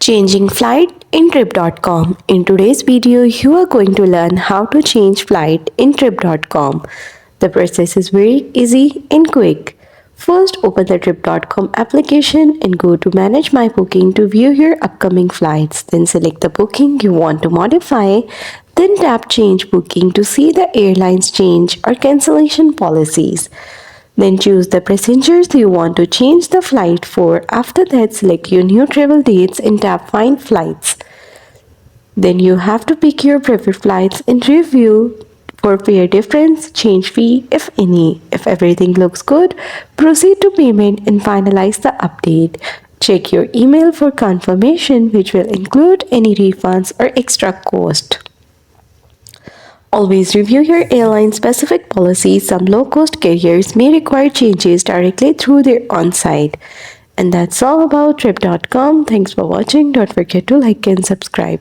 Changing flight in trip.com. In today's video, you are going to learn how to change flight in trip.com. The process is very easy and quick. First, open the trip.com application and go to Manage My Booking to view your upcoming flights. Then select the booking you want to modify. Then tap Change Booking to see the airline's change or cancellation policies. Then choose the passengers you want to change the flight for. After that, select your new travel dates and tap Find Flights. Then you have to pick your preferred flights and review for fare difference, change fee if any. If everything looks good, proceed to payment and finalize the update. Check your email for confirmation, which will include any refunds or extra cost. Always review your airline-specific policies. Some low-cost carriers may require changes directly through their on-site. And that's all about trip.com. Thanks for watching. Don't forget to like and subscribe.